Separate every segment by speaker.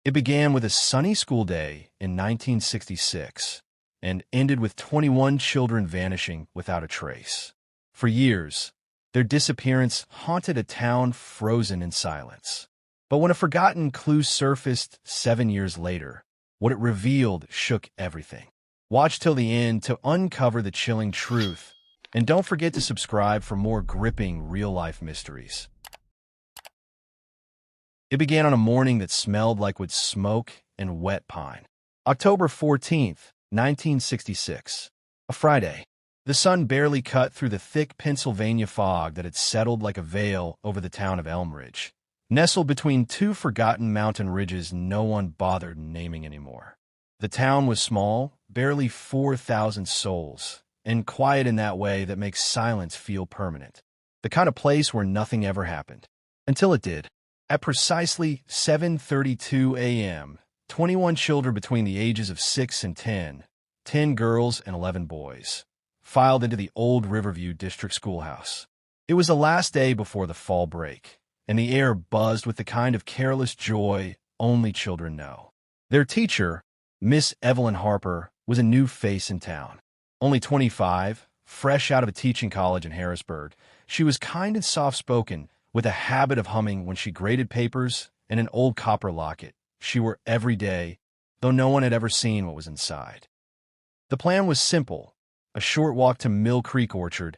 Speaker 1: It began with a sunny school day in 1966 and ended with 21 children vanishing without a trace. For years, their disappearance haunted a town frozen in silence. But when a forgotten clue surfaced 7 years later, what it revealed shook everything. Watch till the end to uncover the chilling truth, and don't forget to subscribe for more gripping real-life mysteries. It began on a morning that smelled like wood smoke and wet pine. October 14th, 1966. A Friday. The sun barely cut through the thick Pennsylvania fog that had settled like a veil over the town of Elm Ridge, nestled between two forgotten mountain ridges no one bothered naming anymore. The town was small, barely 4,000 souls, and quiet in that way that makes silence feel permanent. The kind of place where nothing ever happened. Until it did. At precisely 7:32 a.m., 21 children between the ages of 6 and 10 girls and 11 boys, filed into the old Riverview District Schoolhouse. It was the last day before the fall break, and the air buzzed with the kind of careless joy only children know. Their teacher, Miss Evelyn Harper, was a new face in town. Only 25, fresh out of a teaching college in Harrisburg, she was kind and soft-spoken, with a habit of humming when she graded papers and an old copper locket she wore every day, though no one had ever seen what was inside. The plan was simple: a short walk to Mill Creek Orchard,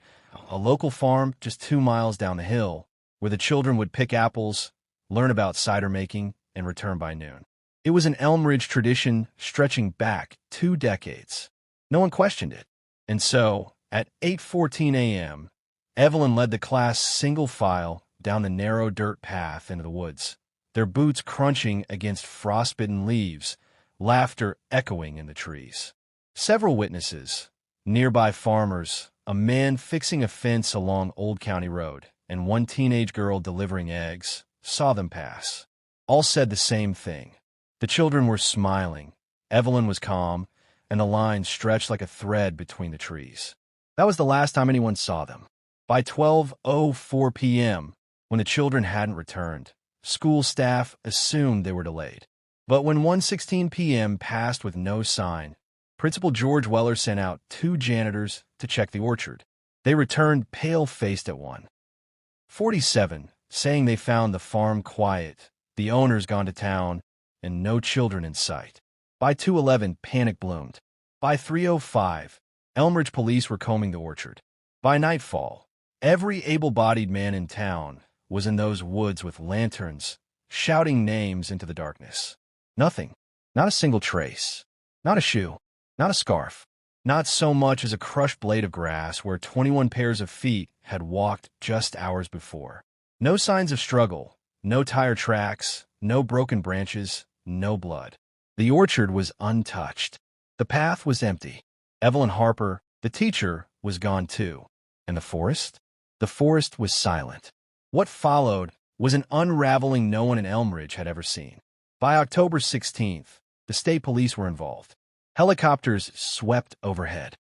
Speaker 1: a local farm just 2 miles down the hill, where the children would pick apples, learn about cider making, and return by noon. It was an Elm Ridge tradition stretching back 2 decades. No one questioned it. And so, at 8:14 a.m., Evelyn led the class single file down the narrow dirt path into the woods, their boots crunching against frostbitten leaves, laughter echoing in the trees. Several witnesses, nearby farmers, a man fixing a fence along Old County Road, and one teenage girl delivering eggs, saw them pass. All said the same thing. The children were smiling, Evelyn was calm, and the line stretched like a thread between the trees. That was the last time anyone saw them. By 12:04 p.m., when the children hadn't returned, school staff assumed they were delayed. But when 1:16 p.m. passed with no sign, Principal George Weller sent out 2 janitors to check the orchard. They returned pale-faced at 1:47, saying they found the farm quiet, the owners gone to town, and no children in sight. By 2:11, panic bloomed. By 3:05, Elm Ridge police were combing the orchard. By nightfall, every able-bodied man in town was in those woods with lanterns, shouting names into the darkness. Nothing. Not a single trace. Not a shoe. Not a scarf. Not so much as a crushed blade of grass where 21 pairs of feet had walked just hours before. No signs of struggle. No tire tracks. No broken branches. No blood. The orchard was untouched. The path was empty. Evelyn Harper, the teacher, was gone too. And the forest? The forest was silent. What followed was an unraveling no one in Elm Ridge had ever seen. By October 16th, the state police were involved. Helicopters swept overhead.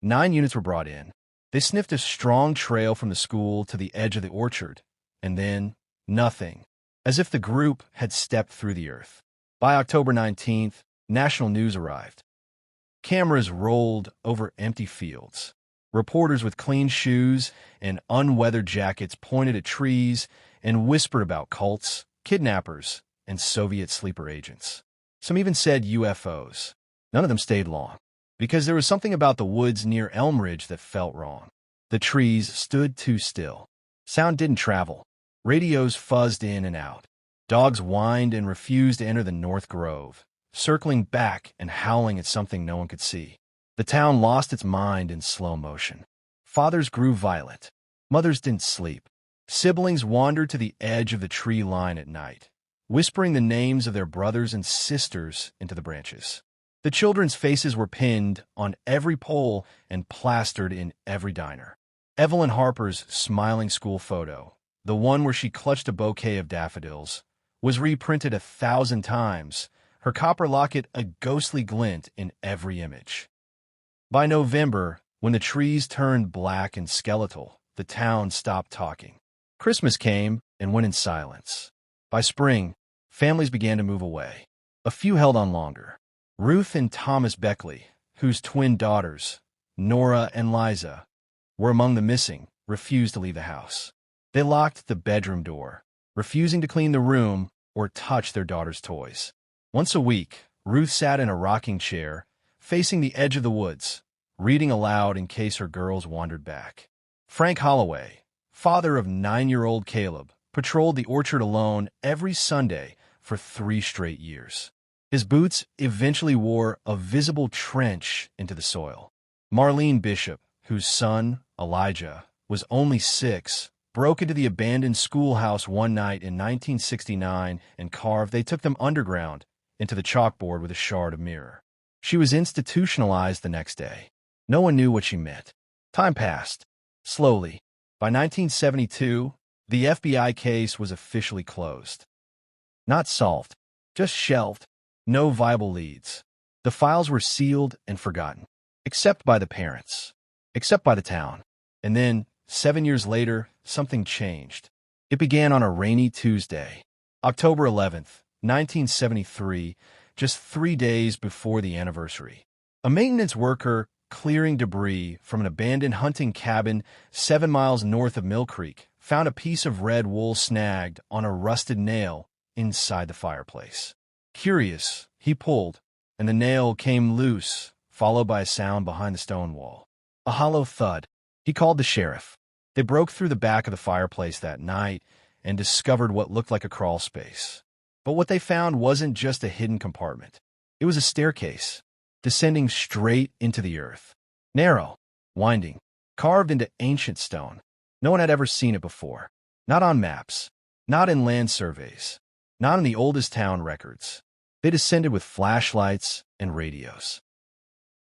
Speaker 1: 9 units were brought in. They sniffed a strong trail from the school to the edge of the orchard, and then nothing, as if the group had stepped through the earth. By October 19th, national news arrived. Cameras rolled over empty fields. Reporters with clean shoes and unweathered jackets pointed at trees and whispered about cults, kidnappers, and Soviet sleeper agents. Some even said UFOs. None of them stayed long, because there was something about the woods near Elm Ridge that felt wrong. The trees stood too still. Sound didn't travel. Radios fuzzed in and out. Dogs whined and refused to enter the North Grove, circling back and howling at something no one could see. The town lost its mind in slow motion. Fathers grew violent. Mothers didn't sleep. Siblings wandered to the edge of the tree line at night, whispering the names of their brothers and sisters into the branches. The children's faces were pinned on every pole and plastered in every diner. Evelyn Harper's smiling school photo, the one where she clutched a bouquet of daffodils, was reprinted 1,000 times, her copper locket a ghostly glint in every image. By November, when the trees turned black and skeletal, the town stopped talking. Christmas came and went in silence. By spring, Families began to move away. A few held on longer. Ruth and Thomas Beckley, whose twin daughters, Nora and Liza, were among the missing, refused to leave the house. They locked the bedroom door, refusing to clean the room or touch their daughter's toys. Once a week, Ruth sat in a rocking chair, facing the edge of the woods, reading aloud in case her girls wandered back. Frank Holloway, father of 9-year-old Caleb, patrolled the orchard alone every Sunday for 3 straight years. His boots eventually wore a visible trench into the soil. Marlene Bishop, whose son, Elijah, was only 6, broke into the abandoned schoolhouse one night in 1969 and carved. They took them underground into the chalkboard with a shard of mirror. She was institutionalized the next day. No one knew what she meant. Time passed. Slowly. By 1972, the FBI case was officially closed. Not solved, just shelved. No viable leads. The files were sealed and forgotten, except by the parents, except by the town. And then, 7 years later, something changed. It began on a rainy Tuesday, October 11th, 1973, just 3 days before the anniversary. A maintenance worker clearing debris from an abandoned hunting cabin 7 miles north of Mill Creek found a piece of red wool snagged on a rusted nail inside the fireplace. Curious, he pulled, and the nail came loose, followed by a sound behind the stone wall. A hollow thud. He called the sheriff. They broke through the back of the fireplace that night and discovered what looked like a crawl space. But what they found wasn't just a hidden compartment. It was a staircase, descending straight into the earth. Narrow, winding, carved into ancient stone. No one had ever seen it before. Not on maps, not in land surveys, not in the oldest town records. They descended with flashlights and radios.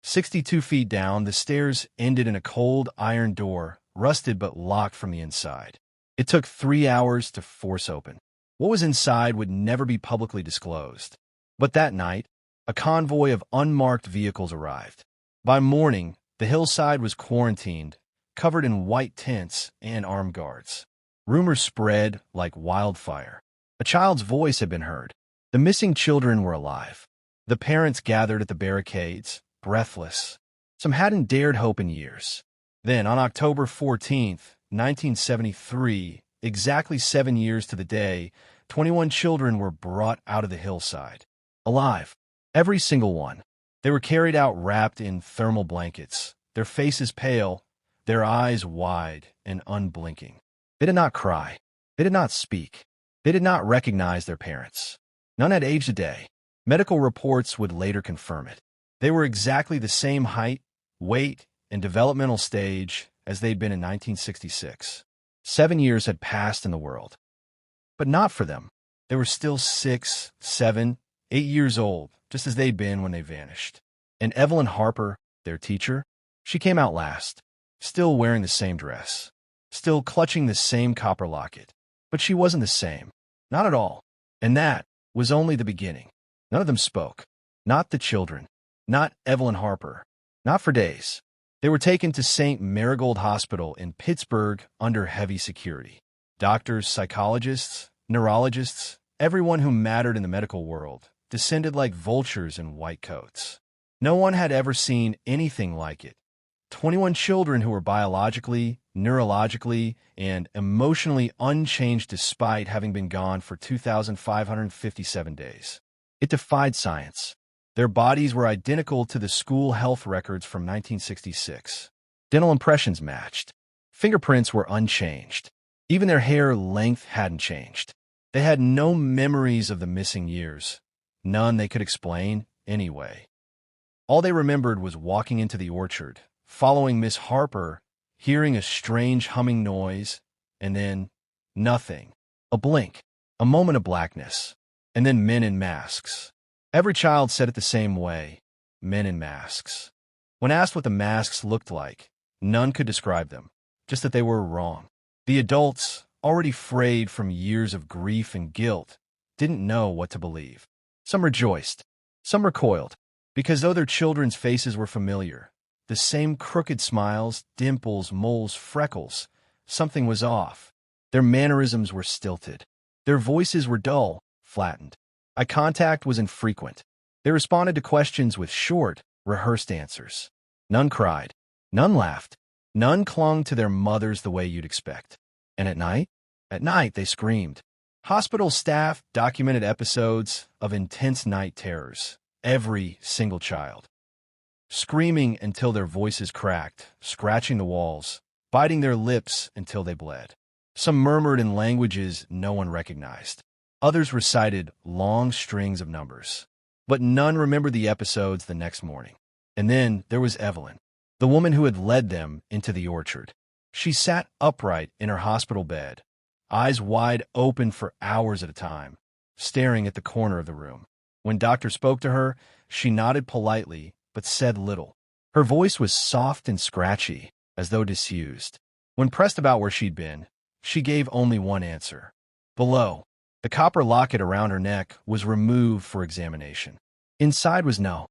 Speaker 1: 62 feet down, the stairs ended in a cold iron door, rusted but locked from the inside. It took 3 hours to force open. What was inside would never be publicly disclosed. But that night, a convoy of unmarked vehicles arrived. By morning, the hillside was quarantined, covered in white tents and armed guards. Rumors spread like wildfire. A child's voice had been heard. The missing children were alive. The parents gathered at the barricades, breathless. Some hadn't dared hope in years. Then, on October 14th, 1973, exactly 7 years to the day, 21 children were brought out of the hillside. Alive. Every single one. They were carried out wrapped in thermal blankets, their faces pale, their eyes wide and unblinking. They did not cry. They did not speak. They did not recognize their parents. None had aged a day. Medical reports would later confirm it. They were exactly the same height, weight, and developmental stage as they'd been in 1966. 7 years had passed in the world. But not for them. They were still 6, 7, 8 years old, just as they'd been when they vanished. And Evelyn Harper, their teacher, she came out last, still wearing the same dress, still clutching the same copper locket. But she wasn't the same. Not at all. And that was only the beginning. None of them spoke. Not the children. Not Evelyn Harper. Not for days. They were taken to St. Marigold Hospital in Pittsburgh under heavy security. Doctors, psychologists, neurologists, everyone who mattered in the medical world, descended like vultures in white coats. No one had ever seen anything like it. 21 children who were biologically, neurologically, and emotionally unchanged despite having been gone for 2,557 days. It defied science. Their bodies were identical to the school health records from 1966. Dental impressions matched. Fingerprints were unchanged. Even their hair length hadn't changed. They had no memories of the missing years. None they could explain anyway. All they remembered was walking into the orchard, following Miss Harper, hearing a strange humming noise, and then nothing. A blink, a moment of blackness, and then men in masks. Every child said it the same way, men in masks. When asked what the masks looked like, none could describe them, just that they were wrong. The adults, already frayed from years of grief and guilt, didn't know what to believe. Some rejoiced, some recoiled, because though their children's faces were familiar, the same crooked smiles, dimples, moles, freckles, something was off. Their mannerisms were stilted. Their voices were dull, flattened. Eye contact was infrequent. They responded to questions with short, rehearsed answers. None cried. None laughed. None clung to their mothers the way you'd expect. And at night? At night, they screamed. Hospital staff documented episodes of intense night terrors. Every single child. Screaming until their voices cracked, scratching the walls, biting their lips until they bled. Some murmured in languages no one recognized. Others recited long strings of numbers. But none remembered the episodes the next morning. And then there was Evelyn, the woman who had led them into the orchard. She sat upright in her hospital bed, eyes wide open for hours at a time, staring at the corner of the room. When doctor spoke to her, she nodded politely, but said little. Her voice was soft and scratchy, as though disused. When pressed about where she'd been, she gave only one answer. Below, the copper locket around her neck was removed for examination. Inside was no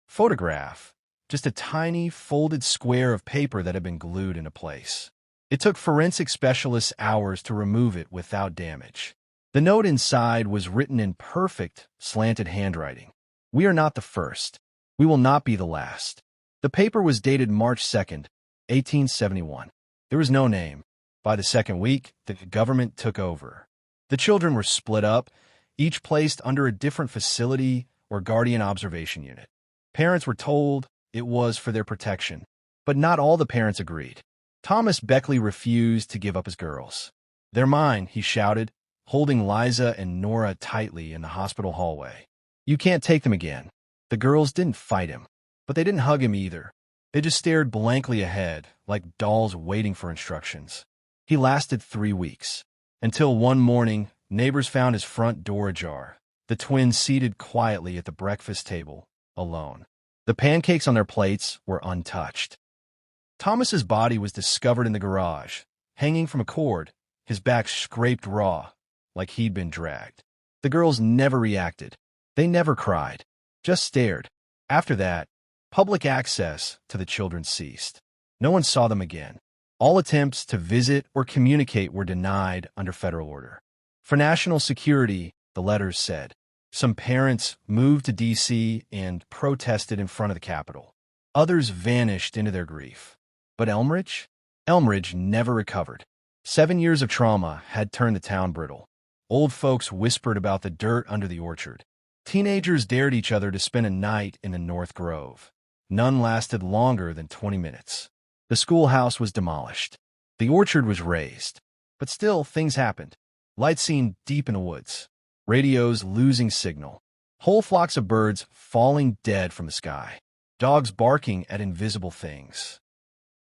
Speaker 1: photograph, just a tiny, folded square of paper that had been glued into place. It took forensic specialists hours to remove it without damage. The note inside was written in perfect, slanted handwriting. We are not the first. We will not be the last. The paper was dated March 2nd, 1871. There was no name. By the second week, the government took over. The children were split up, each placed under a different facility or guardian observation unit. Parents were told it was for their protection, but not all the parents agreed. Thomas Beckley refused to give up his girls. They're mine, he shouted, holding Liza and Nora tightly in the hospital hallway. You can't take them again. The girls didn't fight him, but they didn't hug him either. They just stared blankly ahead, like dolls waiting for instructions. He lasted 3 weeks, until one morning, neighbors found his front door ajar, the twins seated quietly at the breakfast table, alone. The pancakes on their plates were untouched. Thomas's body was discovered in the garage, hanging from a cord, his back scraped raw, like he'd been dragged. The girls never reacted. They never cried, just stared. After that, public access to the children ceased. No one saw them again. All attempts to visit or communicate were denied under federal order. For national security, the letters said. Some parents moved to D.C. and protested in front of the Capitol. Others vanished into their grief. But Elmridge? Elmridge never recovered. 7 years of trauma had turned the town brittle. Old folks whispered about the dirt under the orchard. Teenagers dared each other to spend a night in the North Grove. None lasted longer than 20 minutes. The schoolhouse was demolished. The orchard was razed. But still, things happened. Lights seen deep in the woods. Radios losing signal. Whole flocks of birds falling dead from the sky. Dogs barking at invisible things.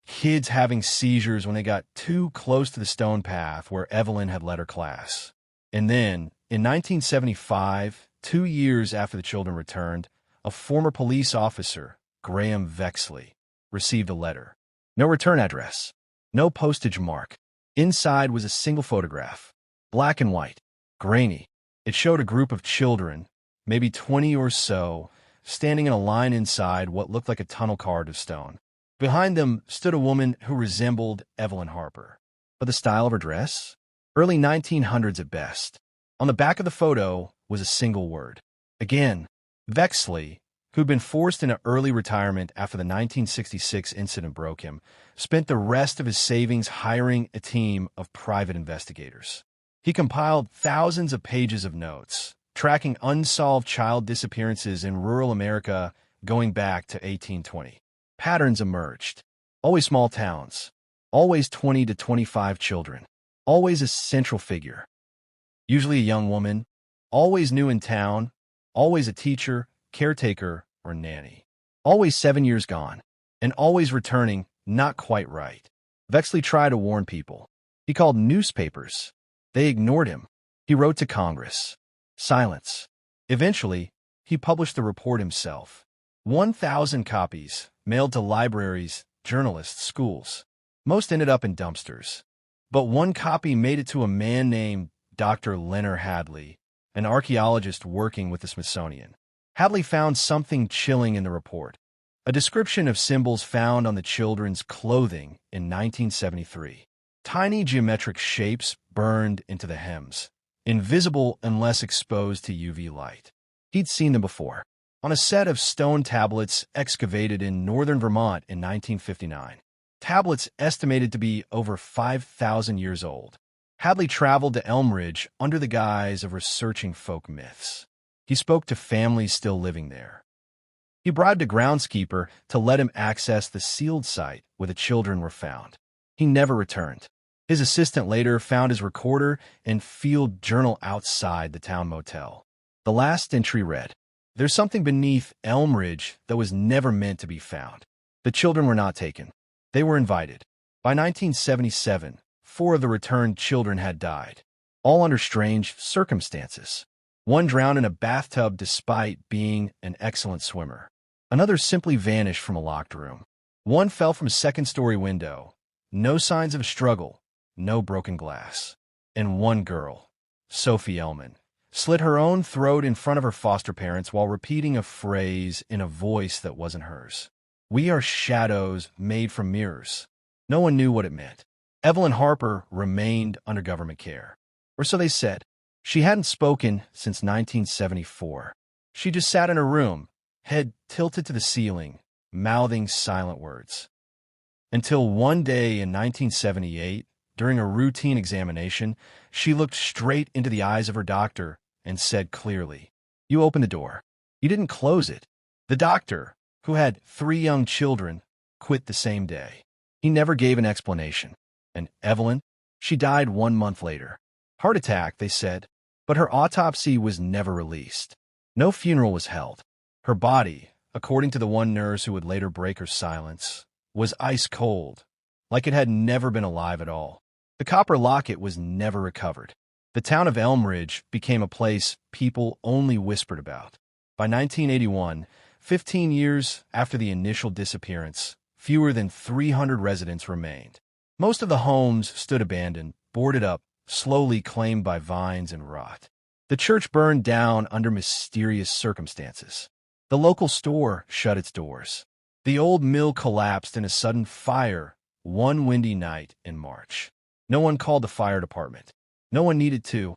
Speaker 1: Kids having seizures when they got too close to the stone path where Evelyn had led her class. And then, in 1975, 2 years after the children returned, a former police officer, Graham Vexley, received a letter. No return address. No postage mark. Inside was a single photograph. Black and white. Grainy. It showed a group of children, maybe 20 or so, standing in a line inside what looked like a tunnel carved of stone. Behind them stood a woman who resembled Evelyn Harper. But the style of her dress? Early 1900s at best. On the back of the photo was a single word. Again, Vexley, who'd been forced into early retirement after the 1966 incident broke him, spent the rest of his savings hiring a team of private investigators. He compiled thousands of pages of notes, tracking unsolved child disappearances in rural America going back to 1820. Patterns emerged. Always small towns. Always 20 to 25 children. Always a central figure. Usually a young woman. Always new in town. Always a teacher, caretaker, or nanny. Always 7 years gone. And always returning not quite right. Vexley tried to warn people. He called newspapers. They ignored him. He wrote to Congress. Silence. Eventually, he published the report himself. 1,000 copies, mailed to libraries, journalists, schools. Most ended up in dumpsters. But one copy made it to a man named Dr. Leonard Hadley, an archaeologist working with the Smithsonian. Hadley found something chilling in the report. A description of symbols found on the children's clothing in 1973. Tiny geometric shapes burned into the hems. invisible unless exposed to UV light. He'd seen them before, on a set of stone tablets excavated in northern Vermont in 1959. Tablets estimated to be over 5,000 years old. Hadley traveled to Elm Ridge under the guise of researching folk myths. He spoke to families still living there. He bribed a groundskeeper to let him access the sealed site where the children were found. He never returned. His assistant later found his recorder and field journal outside the town motel. The last entry read, "There's something beneath Elm Ridge that was never meant to be found." The children were not taken. They were invited. By 1977, 4 of the returned children had died, all under strange circumstances. One drowned in a bathtub despite being an excellent swimmer. Another simply vanished from a locked room. One fell from a second-story window. No signs of a struggle, no broken glass. And one girl, Sophie Ellman, slit her own throat in front of her foster parents while repeating a phrase in a voice that wasn't hers. "We are shadows made from mirrors." No one knew what it meant. Evelyn Harper remained under government care. Or so they said. She hadn't spoken since 1974. She just sat in her room, head tilted to the ceiling, mouthing silent words. Until one day in 1978, during a routine examination, she looked straight into the eyes of her doctor and said clearly, "You opened the door. You didn't close it." The doctor, who had 3 young children, quit the same day. He never gave an explanation. And Evelyn? She died 1 month later. Heart attack, they said, but her autopsy was never released. No funeral was held. Her body, according to the one nurse who would later break her silence, was ice cold, like it had never been alive at all. The copper locket was never recovered. The town of Elm Ridge became a place people only whispered about. By 1981, 15 years after the initial disappearance, fewer than 300 residents remained. Most of the homes stood abandoned, boarded up, slowly claimed by vines and rot. The church burned down under mysterious circumstances. The local store shut its doors. The old mill collapsed in a sudden fire one windy night in March. No one called the fire department. No one needed to.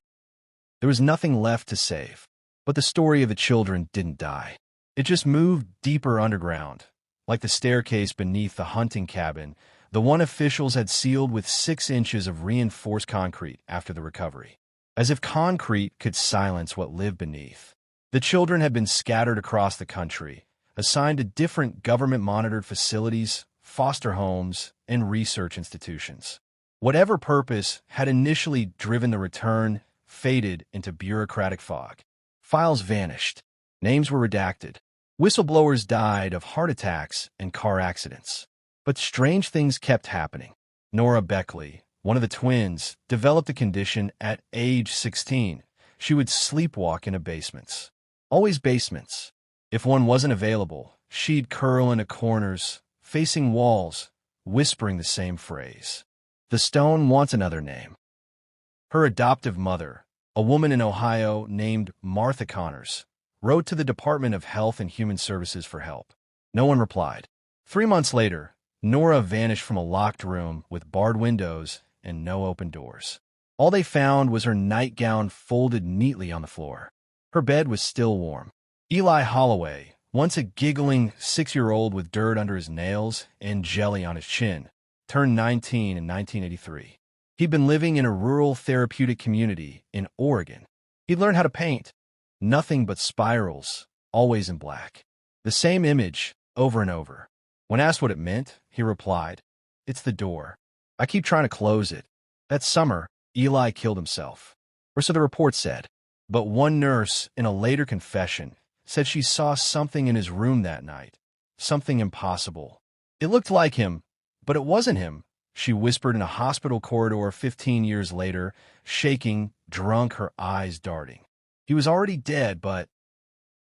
Speaker 1: There was nothing left to save. But the story of the children didn't die. It just moved deeper underground, like the staircase beneath the hunting cabin, the one officials had sealed with 6 inches of reinforced concrete after the recovery. As if concrete could silence what lived beneath. The children had been scattered across the country, assigned to different government-monitored facilities, foster homes, and research institutions. Whatever purpose had initially driven the return faded into bureaucratic fog. Files vanished. Names were redacted. Whistleblowers died of heart attacks and car accidents. But strange things kept happening. Nora Beckley, one of the twins, developed a condition at age 16. She would sleepwalk into basements. Always basements. If one wasn't available, she'd curl into corners, facing walls, whispering the same phrase. The stone wants another name. Her adoptive mother, a woman in Ohio named Martha Connors, wrote to the Department of Health and Human Services for help. No one replied. 3 months later, Nora vanished from a locked room with barred windows and no open doors. All they found was her nightgown folded neatly on the floor. Her bed was still warm. Eli Holloway, once a giggling 6-year-old with dirt under his nails and jelly on his chin, turned 19 in 1983. He'd been living in a rural therapeutic community in Oregon. He'd learned how to paint. Nothing but spirals, always in black. The same image, over and over. When asked what it meant, he replied, "It's the door. I keep trying to close it." That summer, Eli killed himself. Or so the report said. But one nurse, in a later confession, said she saw something in his room that night. Something impossible. It looked like him, but it wasn't him, she whispered in a hospital corridor 15 years later, shaking, drunk, her eyes darting. He was already dead, but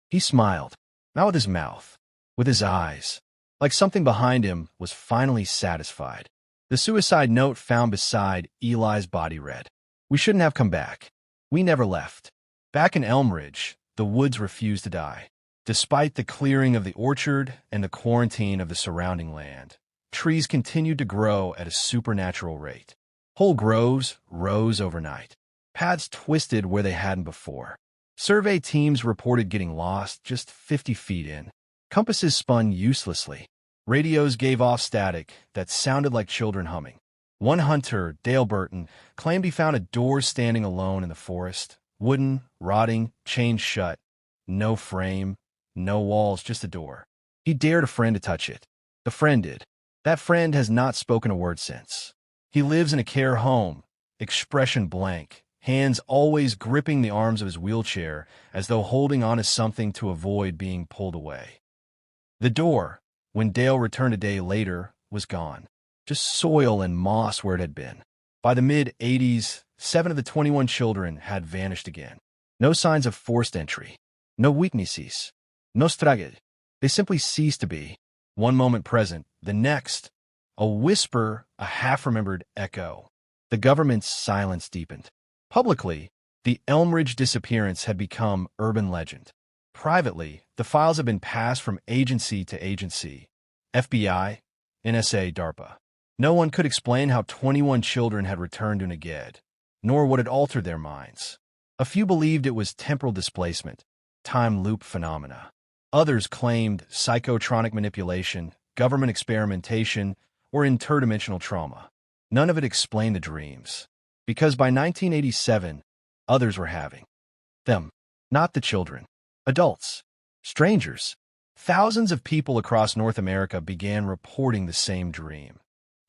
Speaker 1: he smiled, not with his mouth, with his eyes, like something behind him was finally satisfied. The suicide note found beside Eli's body read, "We shouldn't have come back. We never left." Back in Elm Ridge, the woods refused to die. Despite the clearing of the orchard and the quarantine of the surrounding land, trees continued to grow at a supernatural rate. Whole groves rose overnight. Paths twisted where they hadn't before. Survey teams reported getting lost just 50 feet in. Compasses spun uselessly. Radios gave off static that sounded like children humming. One hunter, Dale Burton, claimed he found a door standing alone in the forest. Wooden, rotting, chained shut. No frame, no walls, just a door. He dared a friend to touch it. The friend did. That friend has not spoken a word since. He lives in a care home, expression blank, hands always gripping the arms of his wheelchair as though holding on to something to avoid being pulled away. The door, when Dale returned a day later, was gone. Just soil and moss where it had been. By the mid-'80s, 7 of the 21 children had vanished again. No signs of forced entry. No weaknesses. No struggle. They simply ceased to be. One moment present, the next, a whisper, a half-remembered echo. The government's silence deepened. Publicly, the Elmridge disappearance had become urban legend. Privately, the files have been passed from agency to agency. FBI, NSA, DARPA. No one could explain how 21 children had returned to Neged, nor what had altered their minds. A few believed it was temporal displacement, time loop phenomena. Others claimed psychotronic manipulation, government experimentation, or interdimensional trauma. None of it explained the dreams. Because by 1987, others were having them, not the children. Adults, strangers. Thousands of people across North America began reporting the same dream.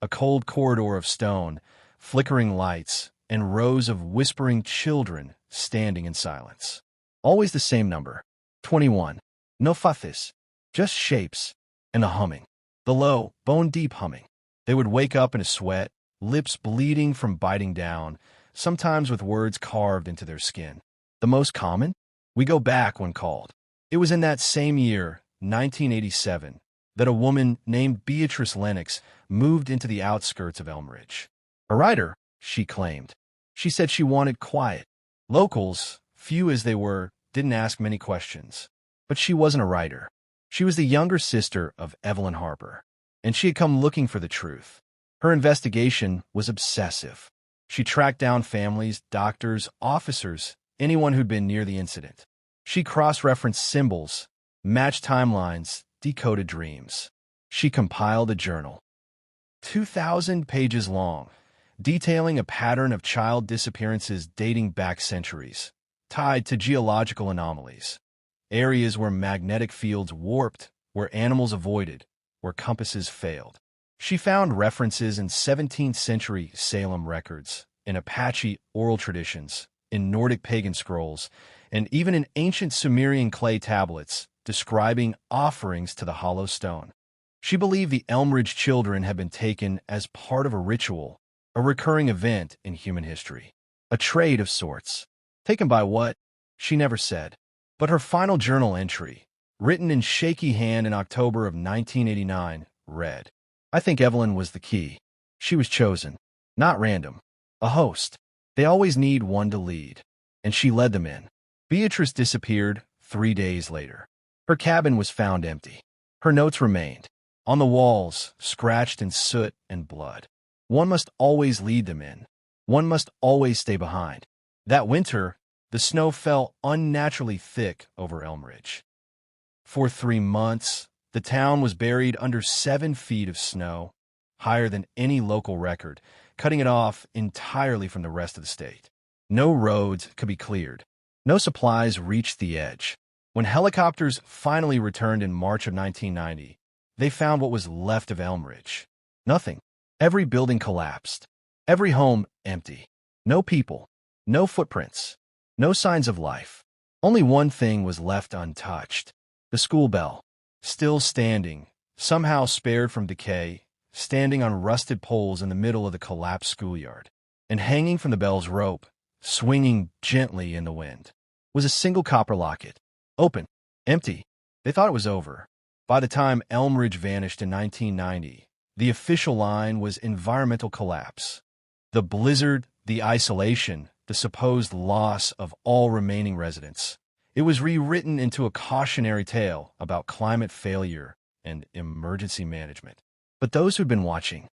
Speaker 1: A cold corridor of stone, flickering lights, and rows of whispering children standing in silence. Always the same number, 21. No faces, just shapes, and the humming. The low, bone-deep humming. They would wake up in a sweat, lips bleeding from biting down, sometimes with words carved into their skin. The most common? We go back when called. It was in that same year, 1987, that a woman named Beatrice Lennox moved into the outskirts of Elmridge. A writer, she claimed. She said she wanted quiet. Locals, few as they were, didn't ask many questions. But she wasn't a writer. She was the younger sister of Evelyn Harper, and she had come looking for the truth. Her investigation was obsessive. She tracked down families, doctors, officers, anyone who'd been near the incident. She cross-referenced symbols, matched timelines, decoded dreams. She compiled a journal, 2,000 pages long, detailing a pattern of child disappearances dating back centuries, tied to geological anomalies, areas where magnetic fields warped, where animals avoided, where compasses failed. She found references in 17th century Salem records, in Apache oral traditions, in Nordic pagan scrolls, and even in ancient Sumerian clay tablets describing offerings to the hollow stone. She believed the Elmridge children had been taken as part of a ritual, a recurring event in human history, a trade of sorts. Taken by what? She never said. But her final journal entry, written in shaky hand in October of 1989, read, "I think Evelyn was the key. She was chosen, not random. A host. They always need one to lead. And she led them in." Beatrice disappeared 3 days later. Her cabin was found empty. Her notes remained. On the walls, scratched in soot and blood. One must always lead them in. One must always stay behind. That winter, the snow fell unnaturally thick over Elmridge. For 3 months, the town was buried under 7 feet of snow, higher than any local record, cutting it off entirely from the rest of the state. No roads could be cleared. No supplies reached the edge. When helicopters finally returned in March of 1990, they found what was left of Elmridge. Nothing. Every building collapsed. Every home empty. No people. No footprints. No signs of life. Only one thing was left untouched. The school bell. Still standing, somehow spared from decay, standing on rusted poles in the middle of the collapsed schoolyard. And hanging from the bell's rope, swinging gently in the wind, was a single copper locket. Open. Empty. They thought it was over. By the time Elmridge vanished in 1990, the official line was environmental collapse. The blizzard, the isolation, the supposed loss of all remaining residents. It was rewritten into a cautionary tale about climate failure and emergency management. But those who'd been watching,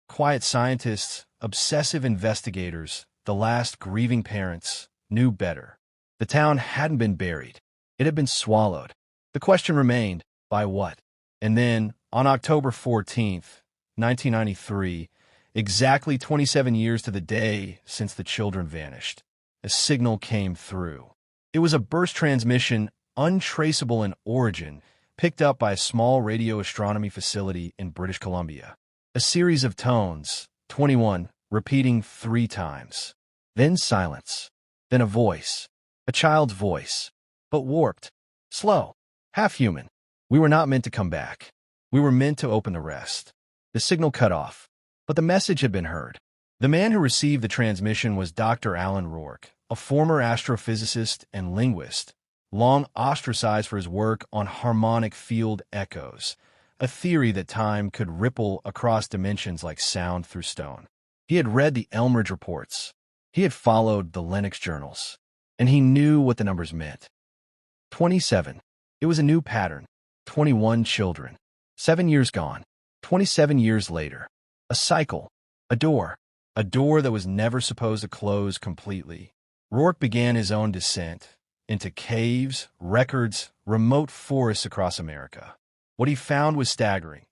Speaker 1: quiet scientists, obsessive investigators, the last grieving parents, knew better. The town hadn't been buried. It had been swallowed. The question remained, by what? And then, on October 14th, 1993, exactly 27 years to the day since the children vanished, a signal came through. It was a burst transmission, untraceable in origin, picked up by a small radio astronomy facility in British Columbia. A series of tones, 21, repeating 3 times. Then silence. Then a voice. A child's voice. But warped. Slow. Half-human. We were not meant to come back. We were meant to open the rest. The signal cut off. But the message had been heard. The man who received the transmission was Dr. Alan Rourke, a former astrophysicist and linguist, long ostracized for his work on harmonic field echoes, a theory that time could ripple across dimensions like sound through stone. He had read the Elmridge reports. He had followed the Lennox journals. And he knew what the numbers meant. 27. It was a new pattern. 21 children. 7 years gone. 27 years later. A cycle. A door. A door that was never supposed to close completely. Rourke began his own descent into caves, records, remote forests across America. What he found was staggering.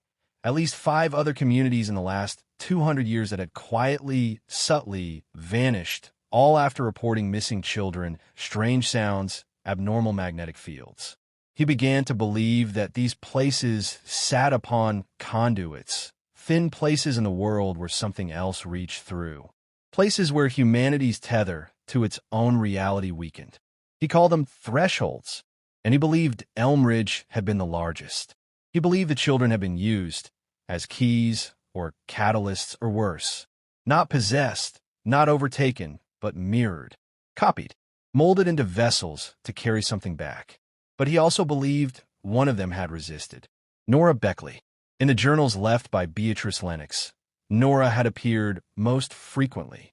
Speaker 1: At least 5 other communities in the last 200 years that had quietly, subtly vanished, all after reporting missing children, strange sounds, abnormal magnetic fields. He began to believe that these places sat upon conduits, thin places in the world where something else reached through, places where humanity's tether to its own reality weakened. He called them thresholds, and he believed Elmridge had been the largest. He believed the children had been used as keys or catalysts or worse, not possessed, not overtaken, but mirrored, copied, molded into vessels to carry something back. But he also believed one of them had resisted. Nora Beckley. In the journals left by Beatrice Lennox, Nora had appeared most frequently.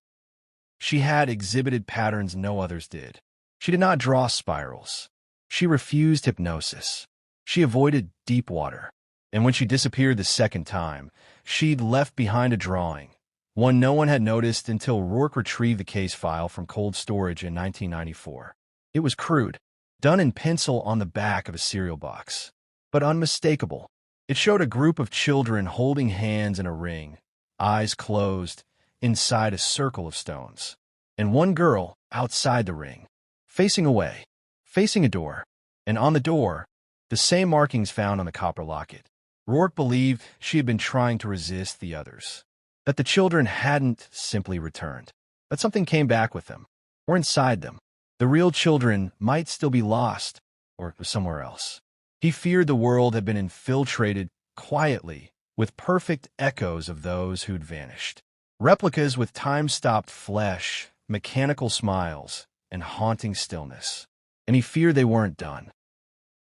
Speaker 1: She had exhibited patterns no others did. She did not draw spirals. She refused hypnosis. She avoided deep water. And when she disappeared the second time, she'd left behind a drawing, one no one had noticed until Rourke retrieved the case file from cold storage in 1994. It was crude, done in pencil on the back of a cereal box, but unmistakable. It showed a group of children holding hands in a ring, eyes closed, inside a circle of stones, and one girl outside the ring, facing away, facing a door, and on the door, the same markings found on the copper locket. Rourke believed she had been trying to resist the others, that the children hadn't simply returned, that something came back with them, or inside them. The real children might still be lost, or somewhere else. He feared the world had been infiltrated quietly with perfect echoes of those who'd vanished. Replicas with time-stopped flesh, mechanical smiles, and haunting stillness. And he feared they weren't done.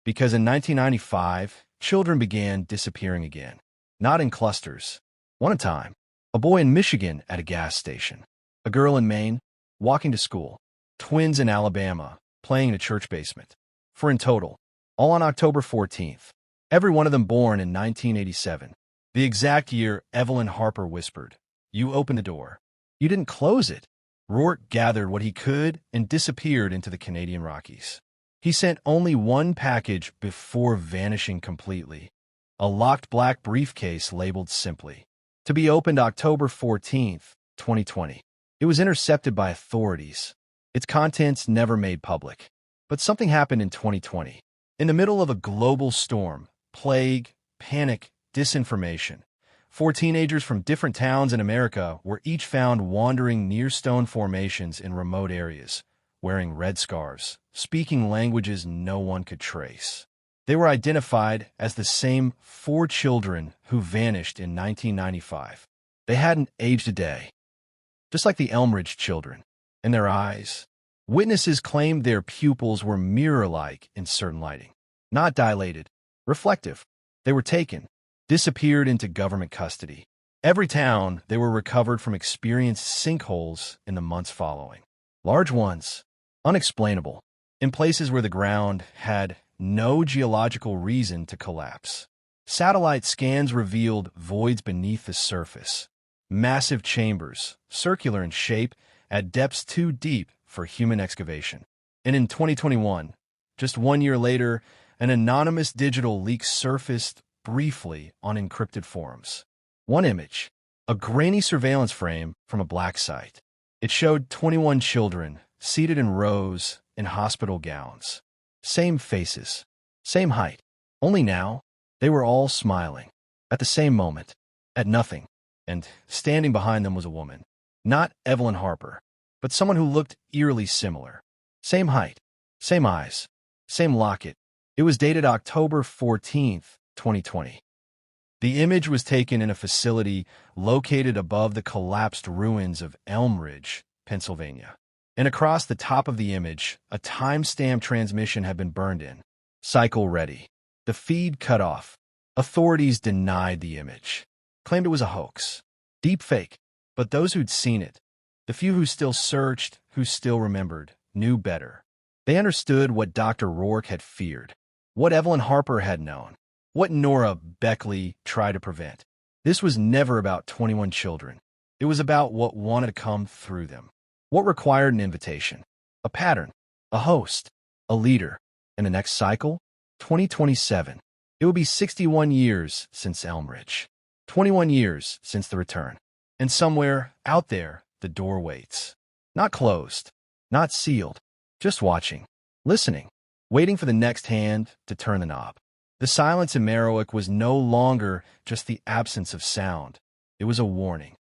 Speaker 1: Because in 1995, children began disappearing again. Not in clusters. One at a time. A boy in Michigan at a gas station. A girl in Maine, walking to school. Twins in Alabama, playing in a church basement. 4 in total. All on October 14th. Every one of them born in 1987. The exact year Evelyn Harper whispered, "You opened the door. You didn't close it." Rourke gathered what he could and disappeared into the Canadian Rockies. He sent only one package before vanishing completely. A locked black briefcase labeled simply, "To be opened October 14th, 2020. It was intercepted by authorities. Its contents never made public. But something happened in 2020. In the middle of a global storm, plague, panic, disinformation, 4 teenagers from different towns in America were each found wandering near stone formations in remote areas, wearing red scarves, speaking languages no one could trace. They were identified as the same 4 children who vanished in 1995. They hadn't aged a day. Just like the Elmridge children. In their eyes, witnesses claimed their pupils were mirror-like in certain lighting. Not dilated, reflective. They were taken, disappeared into government custody. Every town, they were recovered from experienced sinkholes in the months following. Large ones, unexplainable, in places where the ground had no geological reason to collapse. Satellite scans revealed voids beneath the surface, massive chambers, circular in shape, at depths too deep for human excavation. And in 2021, just 1 year later, an anonymous digital leak surfaced briefly on encrypted forums. One image, a grainy surveillance frame from a black site. It showed 21 children seated in rows in hospital gowns. Same faces, same height. Only now, they were all smiling. At the same moment, at nothing. And standing behind them was a woman. Not Evelyn Harper, but someone who looked eerily similar. Same height, same eyes, same locket. It was dated October 14th, 2020. The image was taken in a facility located above the collapsed ruins of Elm Ridge, Pennsylvania. And across the top of the image, a timestamp transmission had been burned in. Cycle ready. The feed cut off. Authorities denied the image, claimed it was a hoax, deep fake. But those who'd seen it, the few who still searched, who still remembered, knew better. They understood what Dr. Rourke had feared, what Evelyn Harper had known, what Nora Beckley tried to prevent. This was never about 21 children. It was about what wanted to come through them, what required an invitation, a pattern, a host, a leader. In the next cycle, 2027, it will be 61 years since Elm Ridge, 21 years since the return. And somewhere out there, the door waits. Not closed, not sealed, just watching, listening, waiting for the next hand to turn the knob. The silence in Merriwick was no longer just the absence of sound. It was a warning.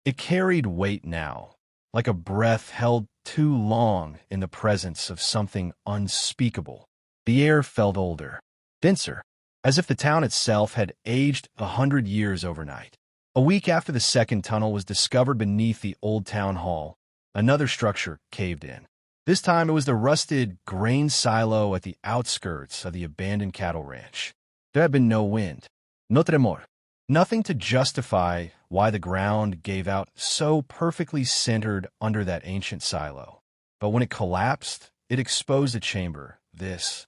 Speaker 1: It carried weight now, like a breath held too long in the presence of something unspeakable. The air felt older, denser, as if the town itself had aged 100 years overnight. A week after the second tunnel was discovered beneath the old town hall, another structure caved in. This time it was the rusted grain silo at the outskirts of the abandoned cattle ranch. There had been no wind, no tremor, nothing to justify why the ground gave out so perfectly centered under that ancient silo. But when it collapsed, it exposed a chamber, this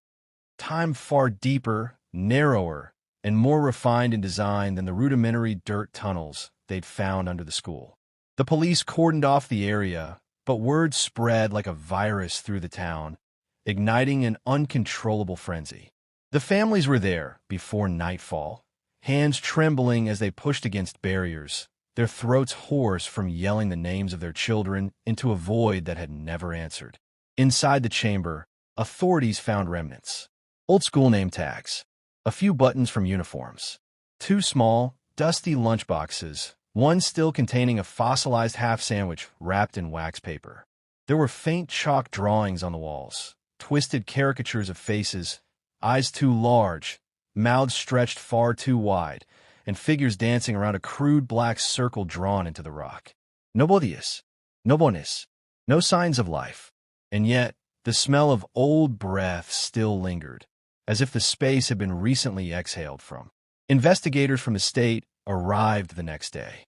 Speaker 1: time far deeper, narrower, and more refined in design than the rudimentary dirt tunnels they'd found under the school. The police cordoned off the area, but word spread like a virus through the town, igniting an uncontrollable frenzy. The families were there before nightfall, hands trembling as they pushed against barriers, their throats hoarse from yelling the names of their children into a void that had never answered. Inside the chamber, authorities found remnants. Old school name tags, a few buttons from uniforms, 2 small, dusty lunchboxes, one still containing a fossilized half sandwich wrapped in wax paper. There were faint chalk drawings on the walls, twisted caricatures of faces, eyes too large, mouths stretched far too wide, and figures dancing around a crude black circle drawn into the rock. No bodies, no bones, no signs of life. And yet, the smell of old breath still lingered, as if the space had been recently exhaled from. Investigators from the state arrived the next day.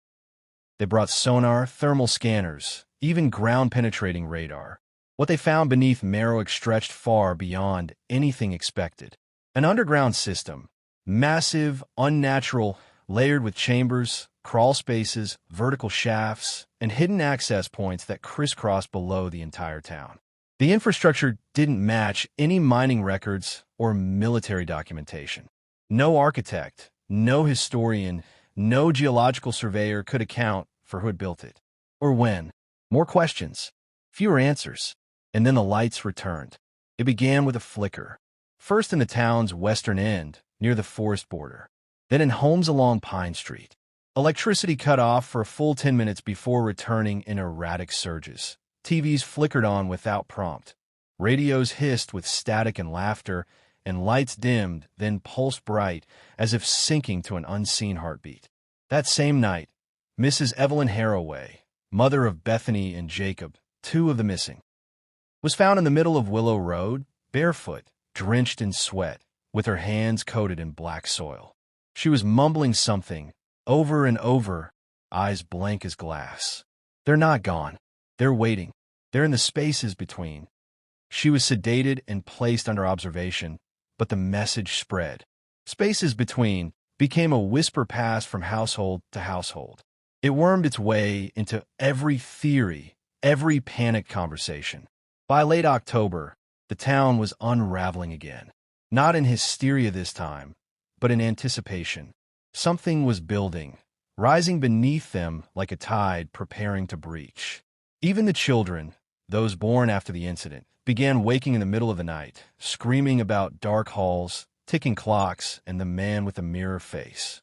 Speaker 1: They brought sonar, thermal scanners, even ground-penetrating radar. What they found beneath Merriwick stretched far beyond anything expected. An underground system, massive, unnatural, layered with chambers, crawl spaces, vertical shafts, and hidden access points that crisscrossed below the entire town. The infrastructure didn't match any mining records or military documentation. No architect, no historian, no geological surveyor could account for who had built it, or when. More questions, fewer answers. And then the lights returned. It began with a flicker, first in the town's western end, near the forest border, then in homes along Pine Street. Electricity cut off for a full 10 minutes before returning in erratic surges. TVs flickered on without prompt. Radios hissed with static and laughter, and lights dimmed, then pulsed bright, as if syncing to an unseen heartbeat. That same night, Mrs. Evelyn Haraway, mother of Bethany and Jacob, 2 of the missing, was found in the middle of Willow Road, barefoot, drenched in sweat, with her hands coated in black soil. She was mumbling something, over and over, eyes blank as glass. They're not gone. They're waiting. They're in the spaces between. She was sedated and placed under observation, but the message spread. Spaces between became a whisper passed from household to household. It wormed its way into every theory, every panicked conversation. By late October, the town was unraveling again. Not in hysteria this time, but in anticipation. Something was building, rising beneath them like a tide preparing to breach. Even the children, those born after the incident, began waking in the middle of the night, screaming about dark halls, ticking clocks, and the man with the mirror face.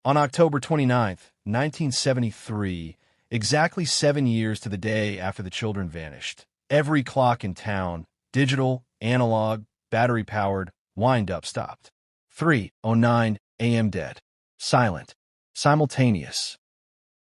Speaker 1: On October 29, 1973, exactly 7 years to the day after the children vanished, every clock in town, digital, analog, battery-powered, wind-up stopped. 3:09 a.m. dead. Silent. Simultaneous.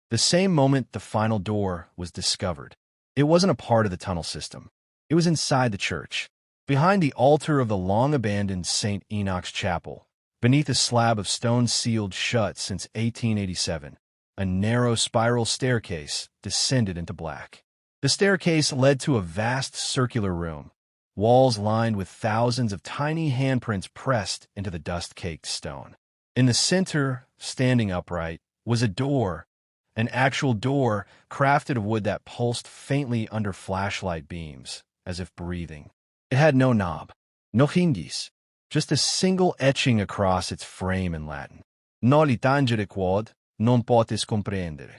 Speaker 1: The same moment the final door was discovered. It wasn't a part of the tunnel system. It was inside the church, behind the altar of the long-abandoned St. Enoch's Chapel, beneath a slab of stone sealed shut since 1887. A narrow spiral staircase descended into black. The staircase led to a vast circular room, walls lined with thousands of tiny handprints pressed into the dust-caked stone. In the center, standing upright, was a door, an actual door crafted of wood that pulsed faintly under flashlight beams, as if breathing. It had no knob, no hinges, just a single etching across its frame in Latin. Noli tangere quod non potes comprendere.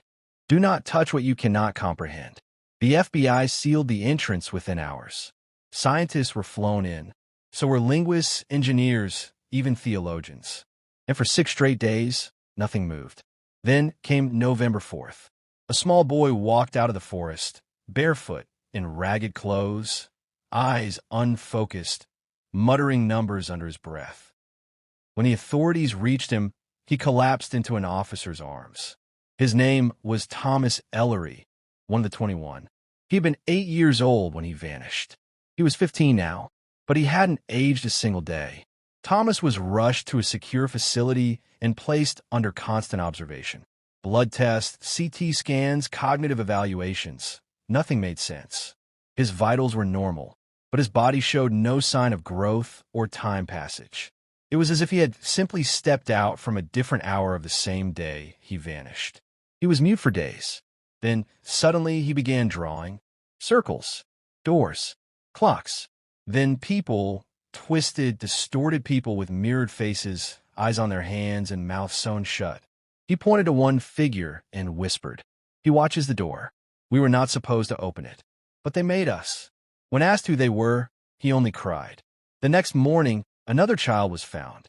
Speaker 1: Do not touch what you cannot comprehend. The FBI sealed the entrance within hours. Scientists were flown in. So were linguists, engineers, even theologians. And for 6 straight days, nothing moved. Then came November 4th. A small boy walked out of the forest, barefoot, in ragged clothes, eyes unfocused, muttering numbers under his breath. When the authorities reached him, he collapsed into an officer's arms. His name was Thomas Ellery, one of the 21. He had been 8 years old when he vanished. He was 15 now, but he hadn't aged a single day. Thomas was rushed to a secure facility and placed under constant observation. Blood tests, CT scans, cognitive evaluations. Nothing made sense. His vitals were normal, but his body showed no sign of growth or time passage. It was as if he had simply stepped out from a different hour of the same day he vanished. He was mute for days. Then, suddenly, he began drawing. Circles, doors, clocks. Then people, twisted, distorted people with mirrored faces, eyes on their hands and mouths sewn shut. He pointed to one figure and whispered, "He watches the door. We were not supposed to open it, but they made us." When asked who they were, he only cried. The next morning, another child was found.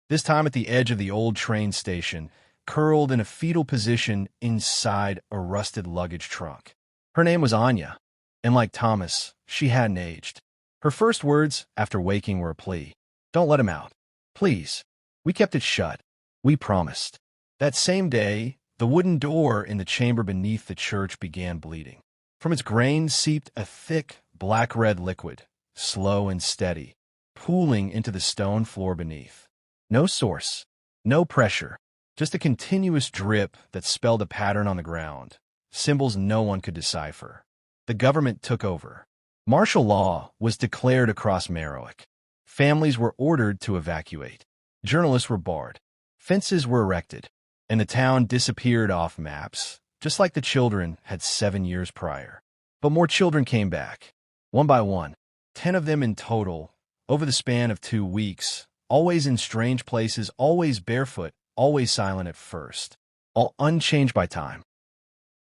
Speaker 1: This time at the edge of the old train station, curled in a fetal position inside a rusted luggage trunk. Her name was Anya, and like Thomas, she hadn't aged. Her first words after waking were a plea. "Don't let him out. Please. We kept it shut. We promised." That same day, the wooden door in the chamber beneath the church began bleeding. From its grain seeped a thick, black-red liquid, slow and steady, pooling into the stone floor beneath. No source, no pressure, just a continuous drip that spelled a pattern on the ground, symbols no one could decipher. The government took over. Martial law was declared across Merriwick. Families were ordered to evacuate. Journalists were barred. Fences were erected, and the town disappeared off maps, just like the children had 7 years prior. But more children came back, one by one, 10 of them in total, over the span of 2 weeks, always in strange places, always barefoot, always silent at first, all unchanged by time.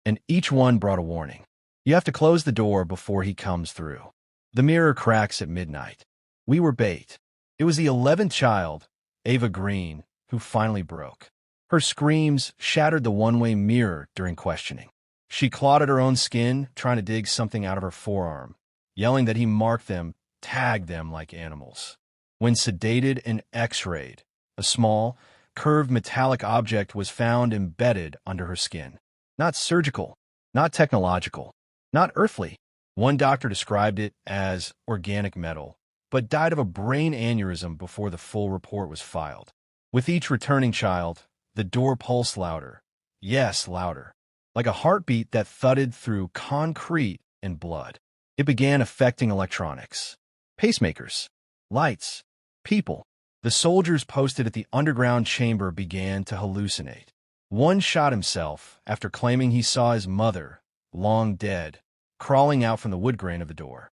Speaker 1: And each one brought a warning. You have to close the door before he comes through. The mirror cracks at midnight. We were bait. It was the 11th child, Ava Green, who finally broke. Her screams shattered the one-way mirror during questioning. She clawed at her own skin, trying to dig something out of her forearm, yelling that he marked them, tagged them like animals. When sedated and x-rayed, a small, curved metallic object was found embedded under her skin. Not surgical, not technological, not earthly. One doctor described it as organic metal, but died of a brain aneurysm before the full report was filed. With each returning child, the door pulsed louder. Yes, louder. Like a heartbeat that thudded through concrete and blood. It began affecting electronics. Pacemakers. Lights. People. The soldiers posted at the underground chamber began to hallucinate. One shot himself after claiming he saw his mother, long dead, crawling out from the wood grain of the door.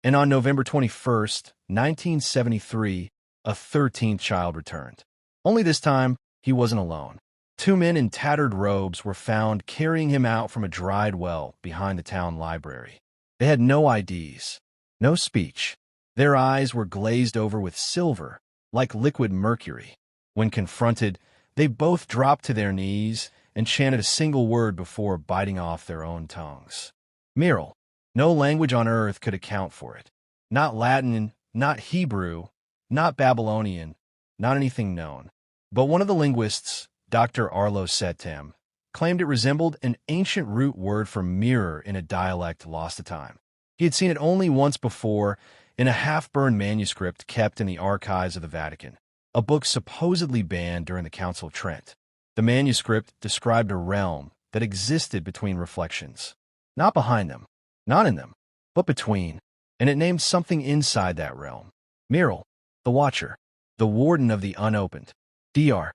Speaker 1: And on November 21st, 1973, a 13th child returned. Only this time, he wasn't alone. Two men in tattered robes were found carrying him out from a dried well behind the town library. They had no IDs, no speech. Their eyes were glazed over with silver, like liquid mercury. When confronted, they both dropped to their knees and chanted a single word before biting off their own tongues. Miracle. No language on earth could account for it. Not Latin, not Hebrew, not Babylonian, not anything known. But one of the linguists, Dr. Arlo Setem, claimed it resembled an ancient root word for mirror in a dialect lost to time. He had seen it only once before in a half-burned manuscript kept in the archives of the Vatican, a book supposedly banned during the Council of Trent. The manuscript described a realm that existed between reflections, not behind them, not in them, but between, and it named something inside that realm. Miracle, the Watcher, the Warden of the Unopened. Dr.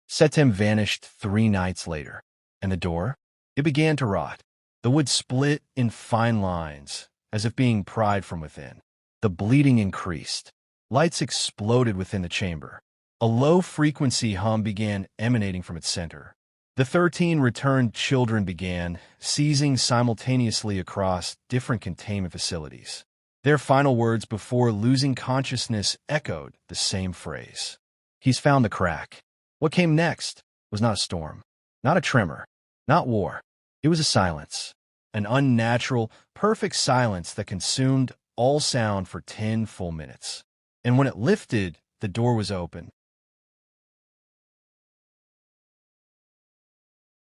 Speaker 1: Setem vanished 3 nights later, and the door? It began to rot. The wood split in fine lines, as if being pried from within. The bleeding increased. Lights exploded within the chamber. A low-frequency hum began emanating from its center. The 13 returned children began seizing simultaneously across different containment facilities. Their final words before losing consciousness echoed the same phrase. He's found the crack. What came next was not a storm, not a tremor, not war. It was a silence, an unnatural, perfect silence that consumed all sound for 10 full minutes. And when it lifted, the door was open,